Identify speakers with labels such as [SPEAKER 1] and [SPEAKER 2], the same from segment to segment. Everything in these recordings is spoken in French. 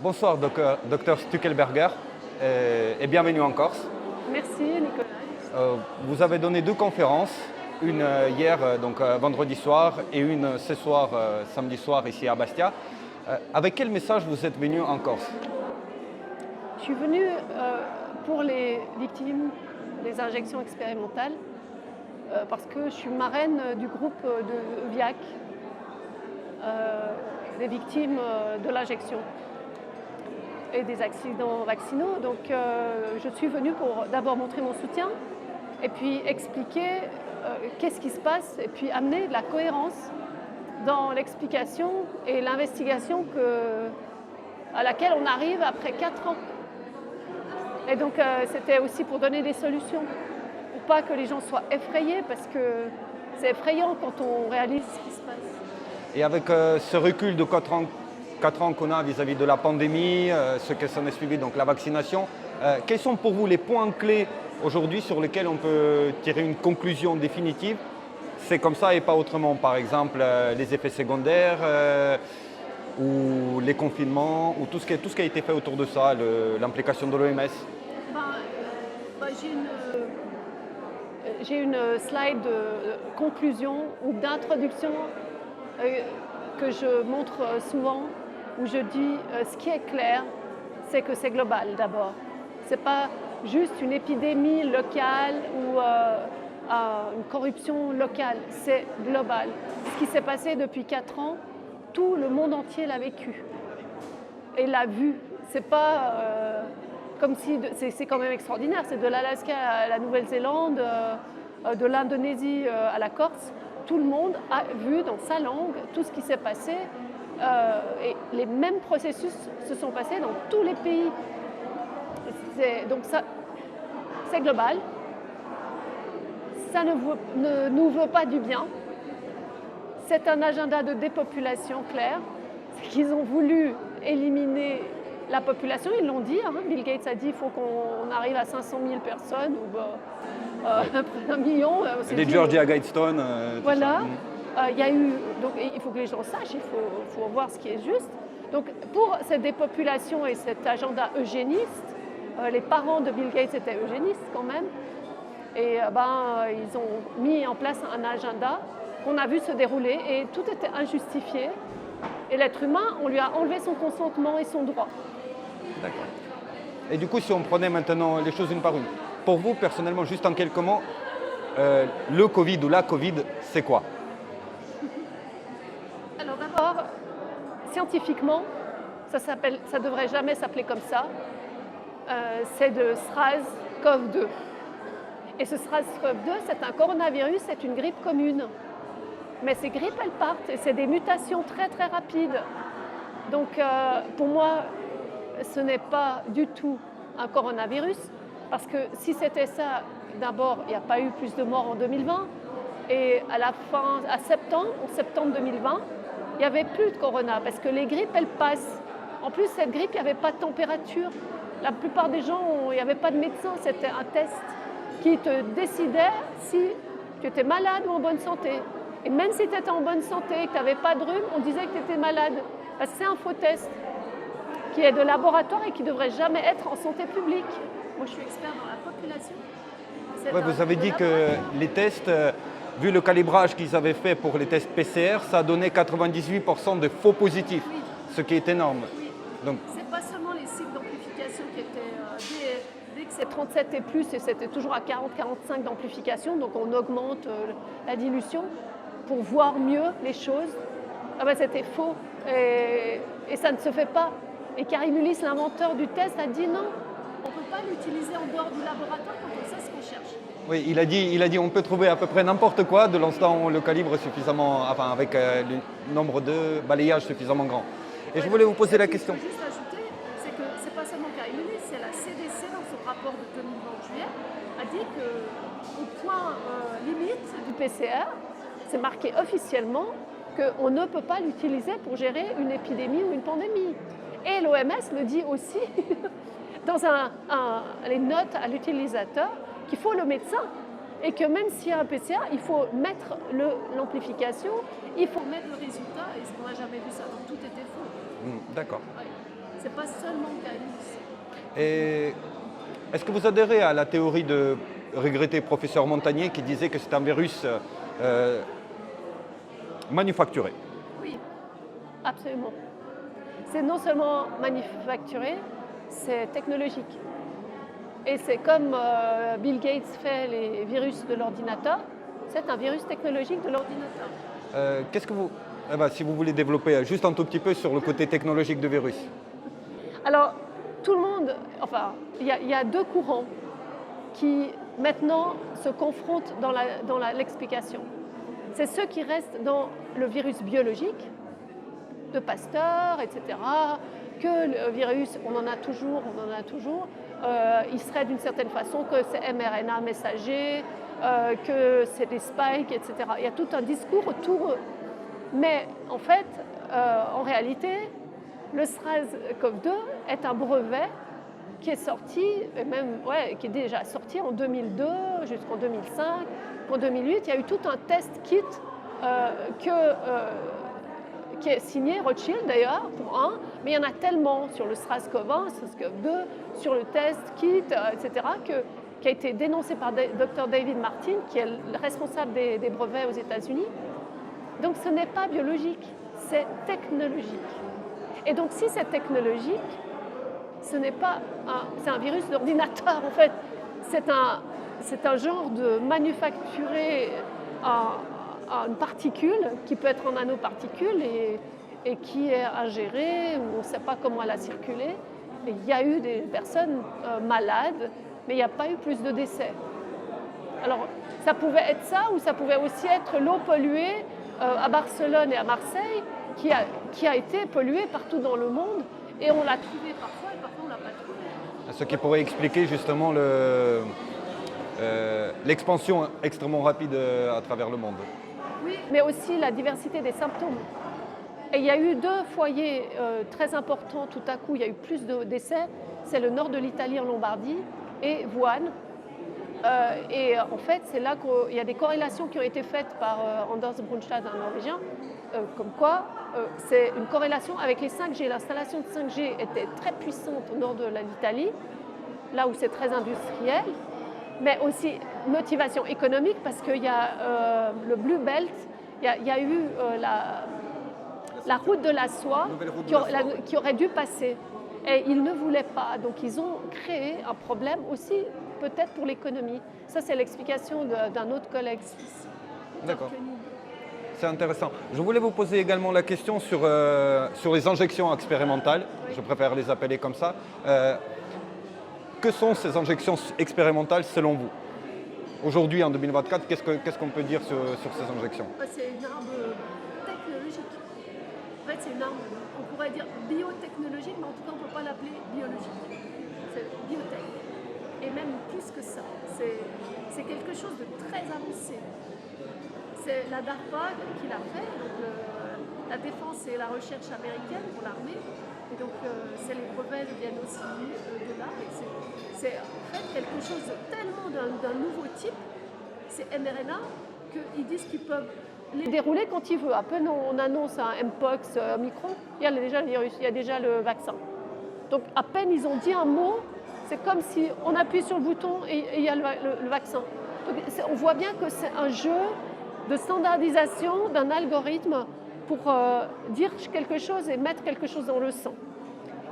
[SPEAKER 1] Bonsoir, docteur Stuckelberger, et bienvenue en Corse.
[SPEAKER 2] Merci Nicolas.
[SPEAKER 1] Vous avez donné deux conférences, une hier, vendredi soir, et une ce soir, samedi soir, ici à Bastia. Avec quel message vous êtes venu en Corse?
[SPEAKER 2] Je suis venue pour les victimes des injections expérimentales parce que je suis marraine du groupe de VIAC, des victimes de l'injection et des accidents vaccinaux. Donc je suis venue pour d'abord montrer mon soutien et puis expliquer qu'est-ce qui se passe et puis amener de la cohérence dans l'explication et l'investigation à laquelle on arrive après 4 ans. Et donc c'était aussi pour donner des solutions, pour pas que les gens soient effrayés, parce que c'est effrayant quand on réalise ce qui se passe.
[SPEAKER 1] Et avec ce recul de 4 ans qu'on a vis-à-vis de la pandémie, ce que s'en est suivi, donc la vaccination, quels sont pour vous les points clés aujourd'hui sur lesquels on peut tirer une conclusion définitive? C'est comme ça et pas autrement, par exemple les effets secondaires ou les confinements, ou tout ce qui a été fait autour de ça, l'implication de l'OMS.
[SPEAKER 2] J'ai une slide de conclusion ou d'introduction que je montre souvent, où je dis ce qui est clair, c'est que c'est global d'abord. Ce n'est pas juste une épidémie locale ou une corruption locale, c'est global. Ce qui s'est passé depuis 4 ans, tout le monde entier l'a vécu et l'a vu. C'est pas comme si c'est quand même extraordinaire. C'est de l'Alaska à la Nouvelle-Zélande, de l'Indonésie à la Corse. Tout le monde a vu dans sa langue tout ce qui s'est passé et les mêmes processus se sont passés dans tous les pays. Donc ça, c'est global. Ça ne nous veut pas du bien. C'est un agenda de dépopulation clair. C'est qu'ils ont voulu éliminer la population, ils l'ont dit. Bill Gates a dit qu'il faut qu'on arrive à 500 000 personnes ou 1 million.
[SPEAKER 1] Les Georgia Guidestone.
[SPEAKER 2] Voilà. Il y a eu, donc il faut que les gens sachent, il faut voir ce qui est juste. Donc pour cette dépopulation et cet agenda eugéniste, les parents de Bill Gates étaient eugénistes quand même. Et ils ont mis en place un agenda qu'on a vu se dérouler et tout était injustifié. Et l'être humain, on lui a enlevé son consentement et son droit.
[SPEAKER 1] D'accord. Et du coup, si on prenait maintenant les choses une par une, pour vous, personnellement, juste en quelques mots, le Covid ou la Covid, c'est quoi?
[SPEAKER 2] Alors d'abord, scientifiquement, ça devrait jamais s'appeler comme ça. C'est de SRAS-CoV-2. Et ce SRAS-CoV-2, c'est un coronavirus, c'est une grippe commune. Mais ces grippes, elles partent et c'est des mutations très très rapides. Donc pour moi, ce n'est pas du tout un coronavirus, parce que si c'était ça, d'abord, il n'y a pas eu plus de morts en 2020. Et en septembre 2020, il n'y avait plus de corona, parce que les grippes, elles passent. En plus, cette grippe, il n'y avait pas de température. La plupart des gens, il n'y avait pas de médecin, c'était un test qui te décidait si tu étais malade ou en bonne santé. Et même si tu étais en bonne santé et que tu n'avais pas de rhume, on disait que tu étais malade. Parce que c'est un faux test qui est de laboratoire et qui ne devrait jamais être en santé publique. Moi, je suis expert dans la population.
[SPEAKER 1] Ouais, vous avez dit que les tests, vu le calibrage qu'ils avaient fait pour les tests PCR, ça a donné 98% de faux positifs,
[SPEAKER 2] oui.
[SPEAKER 1] Ce qui est énorme.
[SPEAKER 2] Oui.
[SPEAKER 1] Donc,
[SPEAKER 2] c'est pas seulement les cycles d'amplification qui étaient dès que c'est 37 et plus, et c'était toujours à 40-45 d'amplification, donc on augmente la dilution pour voir mieux les choses. C'était faux et ça ne se fait pas. Et Carrie Mullis, l'inventeur du test, a dit non, on ne peut pas l'utiliser en dehors du laboratoire quand on sait ce qu'on cherche.
[SPEAKER 1] oui, il a dit on peut trouver à peu près n'importe quoi de l'instant où on le calibre suffisamment, enfin avec le nombre de balayages suffisamment grand. Et je voulais vous poser la question.
[SPEAKER 2] Ce que je veux juste ajouter, c'est que ce n'est pas seulement Carrie Mullis, c'est la CDC dans son rapport de 2020 juillet, a dit qu'au point limite du PCR, c'est marqué officiellement qu'on ne peut pas l'utiliser pour gérer une épidémie ou une pandémie. Et l'OMS le dit aussi dans les notes à l'utilisateur qu'il faut le médecin et que même s'il y a un PCR, il faut mettre l'amplification, il faut mettre le résultat et on n'a jamais vu ça, donc tout était faux.
[SPEAKER 1] D'accord.
[SPEAKER 2] Ouais. C'est pas seulement qu'un virus.
[SPEAKER 1] Et est-ce que vous adhérez à la théorie de regretté professeur Montagnier qui disait que c'est un virus manufacturé?
[SPEAKER 2] Oui, absolument. C'est non seulement manufacturé, c'est technologique. Et c'est comme Bill Gates fait les virus de l'ordinateur, c'est un virus technologique de l'ordinateur.
[SPEAKER 1] Qu'est-ce que vous... si vous voulez développer juste un tout petit peu sur le côté technologique de virus.
[SPEAKER 2] Alors, tout le monde, enfin, il y a deux courants qui maintenant se confrontent dans l'explication. C'est ceux qui restent dans le virus biologique, de Pasteur, etc., que le virus, on en a toujours, il serait d'une certaine façon que c'est mRNA messager, que c'est des spikes, etc. Il y a tout un discours autour. Mais en fait, en réalité, le SARS-CoV-2 est un brevet qui est sorti, et même qui est déjà sorti en 2002 jusqu'en 2005. En 2008, il y a eu tout un test kit qui est signé Rothschild d'ailleurs pour un, mais il y en a tellement sur le SARS-CoV-1, SARS-CoV-2, sur le test kit, etc., qui a été dénoncé par Dr David Martin, qui est le responsable des brevets aux États-Unis. Donc ce n'est pas biologique, c'est technologique. Et donc si c'est technologique, ce n'est pas c'est un virus d'ordinateur en fait. C'est un genre de manufacturer une particule qui peut être en nanoparticule et qui est ingérée, ou on ne sait pas comment elle a circulé. Et il y a eu des personnes malades, mais il n'y a pas eu plus de décès. Alors ça pouvait être ça, ou ça pouvait aussi être l'eau polluée à Barcelone et à Marseille, qui a été polluée partout dans le monde, et on l'a trouvée parfois, et parfois on ne l'a pas trouvée.
[SPEAKER 1] Ce qui pourrait expliquer justement l'expansion extrêmement rapide à travers le monde.
[SPEAKER 2] Oui, mais aussi la diversité des symptômes. Et il y a eu deux foyers très importants tout à coup, il y a eu plus de décès, c'est le nord de l'Italie en Lombardie et Wuhan. Et en fait, c'est là qu'il y a des corrélations qui ont été faites par Anders Brunstad, un Norvégien, comme quoi c'est une corrélation avec les 5G. L'installation de 5G était très puissante au nord de l'Italie, là où c'est très industriel, mais aussi motivation économique parce qu'il y a le Blue Belt, il y a eu la route de la soie qui aurait dû passer. Et ils ne voulaient pas, donc ils ont créé un problème aussi peut-être pour l'économie. Ça, c'est l'explication d'un autre collègue suisse.
[SPEAKER 1] D'accord. C'est intéressant. Je voulais vous poser également la question sur les injections expérimentales. Oui. Je préfère les appeler comme ça. Que sont ces injections expérimentales selon vous? Aujourd'hui, en 2024, qu'est-ce qu'on peut dire sur ces injections?
[SPEAKER 2] C'est une arme technologique. En fait, c'est une arme, on pourrait dire biotechnologique, mais en tout cas, on ne peut pas l'appeler biologique. C'est biotech. Et même plus que ça. C'est quelque chose de très avancé. C'est la DARPA qui l'a fait. Donc la défense et la recherche américaine pour l'armée. Et donc, c'est les brevets viennent aussi de là. C'est en fait quelque chose de tellement d'un nouveau type, c'est mRNA, qu'ils disent qu'ils peuvent les dérouler quand ils veulent. À peine on annonce un Mpox, Omicron, il y a déjà le virus, il y a déjà le vaccin. Donc, à peine ils ont dit un mot, c'est comme si on appuie sur le bouton et il y a le vaccin. Donc, on voit bien que c'est un jeu de standardisation d'un algorithme pour dire quelque chose et mettre quelque chose dans le sang.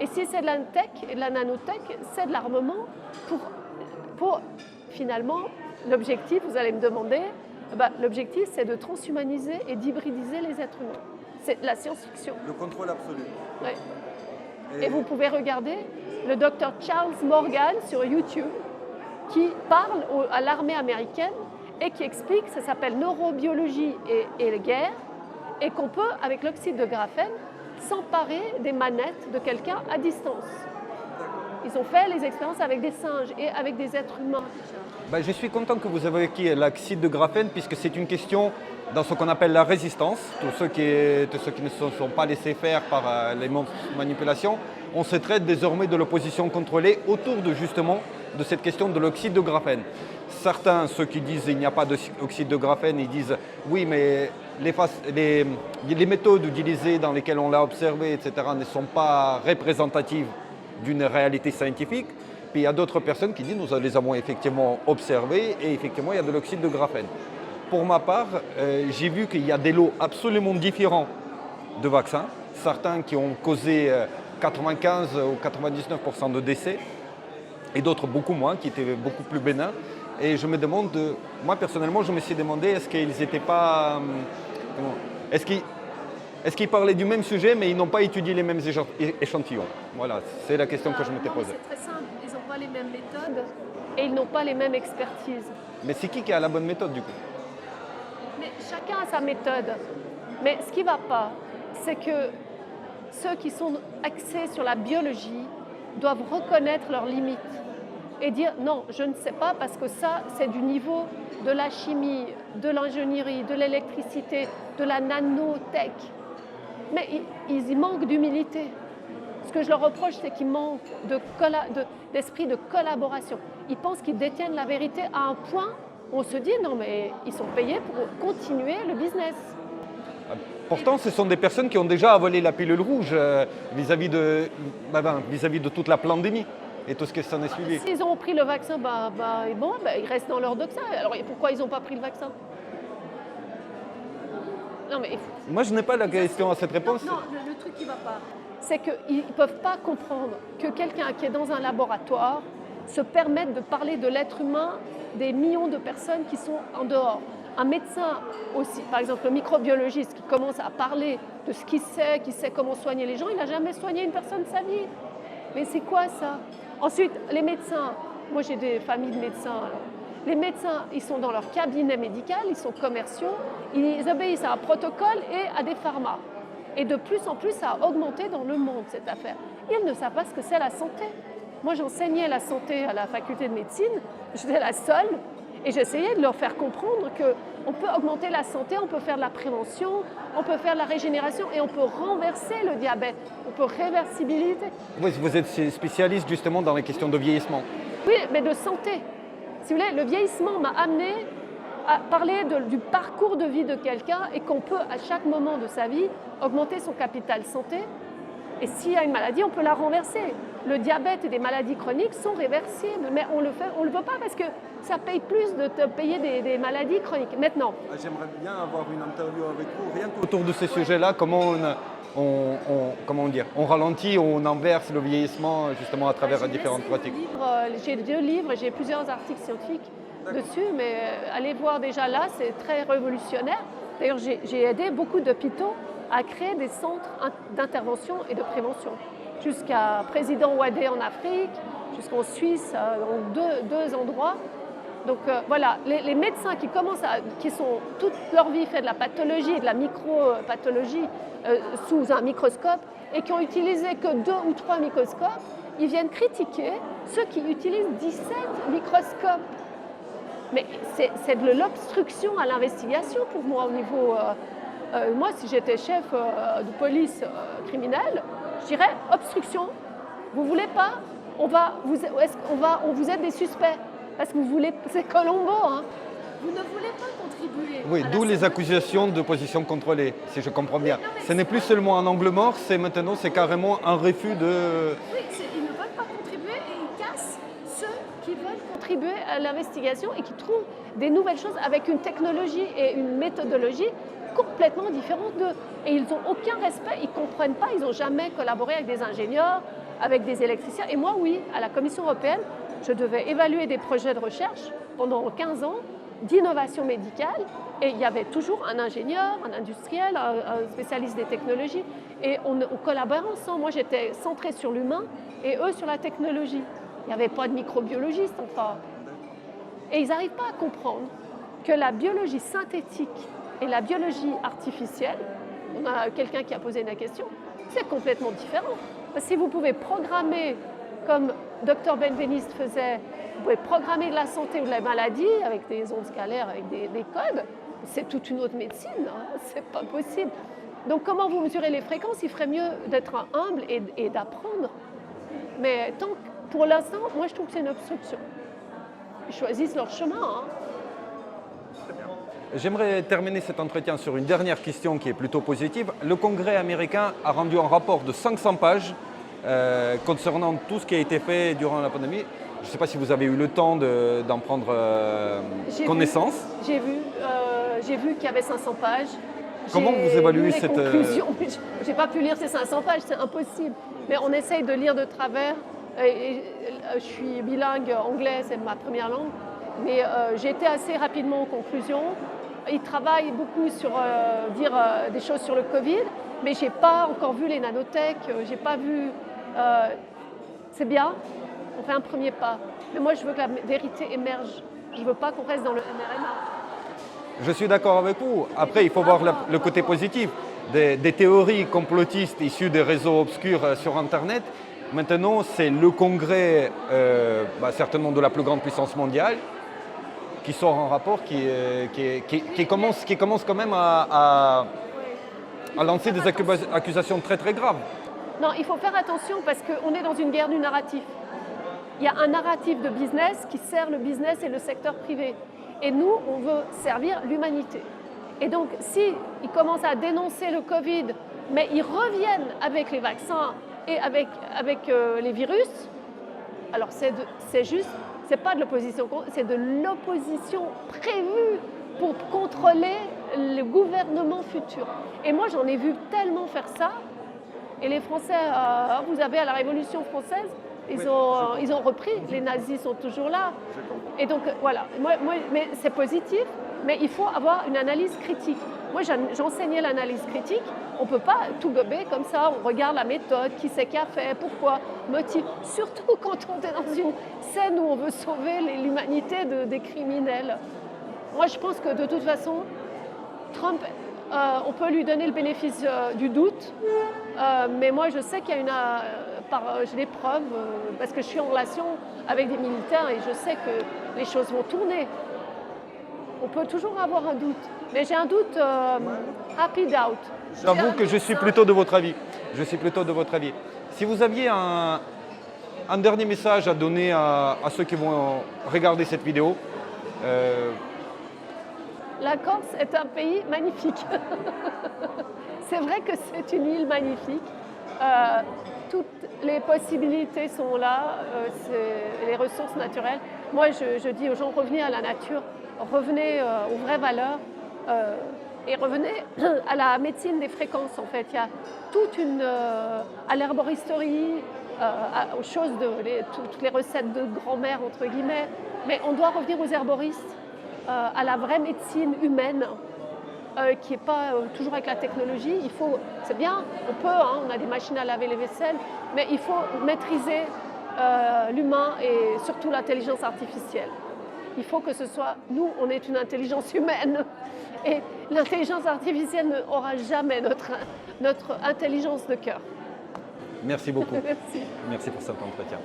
[SPEAKER 2] Et si c'est de la tech et de la nanotech, c'est de l'armement pour finalement, l'objectif, vous allez me demander, l'objectif c'est de transhumaniser et d'hybridiser les êtres humains. C'est la science-fiction.
[SPEAKER 1] Le contrôle absolu.
[SPEAKER 2] Oui. Et vous pouvez regarder le docteur Charles Morgan sur YouTube qui parle à l'armée américaine et qui explique, ça s'appelle neurobiologie et les guerres, et qu'on peut, avec l'oxyde de graphène, s'emparer des manettes de quelqu'un à distance. Ils ont fait les expériences avec des singes et avec des êtres humains.
[SPEAKER 1] Je suis content que vous évoquiez l'oxyde de graphène puisque c'est une question dans ce qu'on appelle la résistance. Tous ceux qui ne se sont pas laissés faire par les manipulations, on se traite désormais de l'opposition contrôlée autour de justement de cette question de l'oxyde de graphène. Certains, ceux qui disent qu'il n'y a pas d'oxyde de graphène, ils disent oui, mais les méthodes utilisées dans lesquelles on l'a observé, etc., ne sont pas représentatives d'une réalité scientifique. Puis il y a d'autres personnes qui disent nous les avons effectivement observés et effectivement il y a de l'oxyde de graphène. Pour ma part, j'ai vu qu'il y a des lots absolument différents de vaccins, certains qui ont causé 95 ou 99% de décès et d'autres beaucoup moins, qui étaient beaucoup plus bénins. Et je me demande, moi personnellement, je me suis demandé est-ce qu'ils n'étaient pas... Est-ce qu'ils parlaient du même sujet mais ils n'ont pas étudié les mêmes échantillons? Voilà, c'est la question que je m'étais posée.
[SPEAKER 2] C'est très simple, ils n'ont pas les mêmes méthodes et ils n'ont pas les mêmes expertises.
[SPEAKER 1] Mais c'est qui a la bonne méthode du coup?
[SPEAKER 2] Mais chacun a sa méthode. Mais ce qui ne va pas, c'est que ceux qui sont axés sur la biologie doivent reconnaître leurs limites et dire non, je ne sais pas parce que ça, c'est du niveau de la chimie, de l'ingénierie, de l'électricité, de la nanotech. Mais ils y manquent d'humilité. Ce que je leur reproche, c'est qu'ils manquent d'esprit de collaboration. Ils pensent qu'ils détiennent la vérité à un point où on se dit non mais ils sont payés pour continuer le business.
[SPEAKER 1] Pourtant, ce sont des personnes qui ont déjà avalé la pilule rouge vis-à-vis de toute la pandémie et tout ce qui s'en est suivi.
[SPEAKER 2] S'ils ont pris le vaccin, ils restent dans leur doxa. Alors pourquoi ils n'ont pas pris le vaccin? Non, mais...
[SPEAKER 1] Moi, je n'ai pas la question à cette réponse.
[SPEAKER 2] Non, le truc qui ne va pas, c'est qu'ils ne peuvent pas comprendre que quelqu'un qui est dans un laboratoire se permette de parler de l'être humain des millions de personnes qui sont en dehors. Un médecin aussi, par exemple le microbiologiste qui commence à parler de ce qu'il sait, qui sait comment soigner les gens, il n'a jamais soigné une personne de sa vie. Mais c'est quoi ça? Ensuite, les médecins, moi j'ai des familles de médecins. Alors. Les médecins, ils sont dans leur cabinet médical, ils sont commerciaux, ils obéissent à un protocole et à des pharmas. Et de plus en plus, ça a augmenté dans le monde, cette affaire. Ils ne savent pas ce que c'est la santé. Moi, j'enseignais la santé à la faculté de médecine, j'étais la seule, et j'essayais de leur faire comprendre qu'on peut augmenter la santé, on peut faire de la prévention, on peut faire de la régénération et on peut renverser le diabète, on peut réversibilité.
[SPEAKER 1] Oui, vous êtes spécialiste justement dans les questions de vieillissement.
[SPEAKER 2] Oui, mais de santé. Si vous voulez, le vieillissement m'a amené à parler du parcours de vie de quelqu'un et qu'on peut à chaque moment de sa vie augmenter son capital santé. Et s'il y a une maladie, on peut la renverser. Le diabète et des maladies chroniques sont réversibles, mais on le veut pas parce que ça paye plus de te payer des maladies chroniques. Maintenant.
[SPEAKER 1] J'aimerais bien avoir une interview avec vous, rien qu'autour de ces sujets-là, comment on ralentit ou on inverse le vieillissement justement à travers différentes pratiques.
[SPEAKER 2] J'ai 2 livres et j'ai plusieurs articles scientifiques dessus, mais allez voir déjà là, c'est très révolutionnaire. D'ailleurs, j'ai aidé beaucoup d'hôpitaux à créer des centres d'intervention et de prévention, jusqu'à Président Ouadé en Afrique, jusqu'en Suisse, dans deux endroits. Donc voilà, les médecins qui sont toute leur vie fait de la pathologie et de la micropathologie sous un microscope et qui ont utilisé que 2 ou 3 microscopes, ils viennent critiquer ceux qui utilisent 17 microscopes. Mais c'est de l'obstruction à l'investigation pour moi au niveau... moi, si j'étais chef de police criminelle, je dirais obstruction. Vous voulez pas? On vous êtes des suspects. Parce que vous voulez, c'est Colombo, hein. Vous ne voulez pas contribuer.
[SPEAKER 1] Oui, d'où les accusations de position contrôlée, si je comprends bien. Ce n'est plus seulement un angle mort, c'est carrément un refus de...
[SPEAKER 2] Oui, ils ne veulent pas contribuer et ils cassent ceux qui veulent contribuer à l'investigation et qui trouvent des nouvelles choses avec une technologie et une méthodologie complètement différentes d'eux. Et ils n'ont aucun respect, ils ne comprennent pas, ils n'ont jamais collaboré avec des ingénieurs, avec des électriciens. Et moi, oui, à la Commission européenne, je devais évaluer des projets de recherche pendant 15 ans d'innovation médicale et il y avait toujours un ingénieur, un industriel, un spécialiste des technologies et on collaborait ensemble. Moi, j'étais centrée sur l'humain et eux sur la technologie. Il n'y avait pas de microbiologistes, enfin. Et ils n'arrivent pas à comprendre que la biologie synthétique et la biologie artificielle, on a quelqu'un qui a posé la question, c'est complètement différent. Parce que si vous pouvez programmer comme Dr Benveniste faisait, vous pouvez programmer de la santé ou de la maladie avec des ondes scalaires, avec des codes, c'est toute une autre médecine, hein, c'est pas possible. Donc comment vous mesurez les fréquences? Il ferait mieux d'être humble et d'apprendre. Mais pour l'instant, moi je trouve que c'est une obstruction. Ils choisissent leur chemin. Hein.
[SPEAKER 1] J'aimerais terminer cet entretien sur une dernière question qui est plutôt positive. Le Congrès américain a rendu un rapport de 500 pages concernant tout ce qui a été fait durant la pandémie. Je ne sais pas si vous avez eu le temps d'en prendre connaissance.
[SPEAKER 2] J'ai vu qu'il y avait 500 pages.
[SPEAKER 1] Comment vous évaluez cette
[SPEAKER 2] conclusion. Je n'ai pas pu lire ces 500 pages, c'est impossible. Mais on essaye de lire de travers. Je suis bilingue, anglais, c'est ma première langue. Mais j'ai été assez rapidement aux conclusions. Ils travaillent beaucoup sur dire des choses sur le Covid, mais je n'ai pas encore vu les nanotech, j'ai pas vu... c'est bien, on fait un premier pas. Mais moi, je veux que la vérité émerge. Je ne veux pas qu'on reste dans le mRNA.
[SPEAKER 1] Je suis d'accord avec vous. Après, il faut voir le côté positif. Des théories complotistes issues des réseaux obscurs sur Internet. Maintenant, c'est le congrès, certainement de la plus grande puissance mondiale, qui sort un rapport qui commence quand même à lancer des accusations très très graves.
[SPEAKER 2] Non, il faut faire attention parce qu'on est dans une guerre du narratif. Il y a un narratif de business qui sert le business et le secteur privé. Et nous, on veut servir l'humanité. Et donc, s'ils commencent à dénoncer le Covid, mais ils reviennent avec les vaccins et avec les virus, alors c'est juste, c'est pas de l'opposition, c'est de l'opposition prévue pour contrôler le gouvernement futur. Et moi, j'en ai vu tellement faire ça. Et les Français, vous avez à la Révolution française, ils ont repris, les nazis sont toujours là. Et donc voilà, mais c'est positif, mais il faut avoir une analyse critique. Moi j'enseignais l'analyse critique, on ne peut pas tout gober comme ça, on regarde la méthode, qui c'est qui a fait, pourquoi, motif. Surtout quand on est dans une scène où on veut sauver l'humanité des criminels. Moi je pense que de toute façon, Trump, on peut lui donner le bénéfice du doute, mais moi je sais qu'il y a j'ai des preuves, parce que je suis en relation avec des militaires et je sais que les choses vont tourner. On peut toujours avoir un doute, mais j'ai un doute happy doubt.
[SPEAKER 1] J'avoue que je suis plutôt de votre avis. Si vous aviez un dernier message à donner à ceux qui vont regarder cette vidéo.
[SPEAKER 2] La Corse est un pays magnifique. C'est vrai que c'est une île magnifique. Toutes les possibilités sont là, les ressources naturelles. Moi, je dis aux gens, revenez à la nature, revenez aux vraies valeurs et revenez à la médecine des fréquences, en fait. Il y a toute à l'herboristerie, aux choses, toutes les recettes de grand-mère, entre guillemets. Mais on doit revenir aux herboristes, à la vraie médecine humaine, qui n'est pas toujours avec la technologie. C'est bien, on a des machines à laver les vaisselles, mais il faut maîtriser l'humain et surtout l'intelligence artificielle. Il faut que ce soit, nous, on est une intelligence humaine et l'intelligence artificielle n'aura jamais notre intelligence de cœur.
[SPEAKER 1] Merci beaucoup.
[SPEAKER 2] Merci.
[SPEAKER 1] Merci pour cet entretien.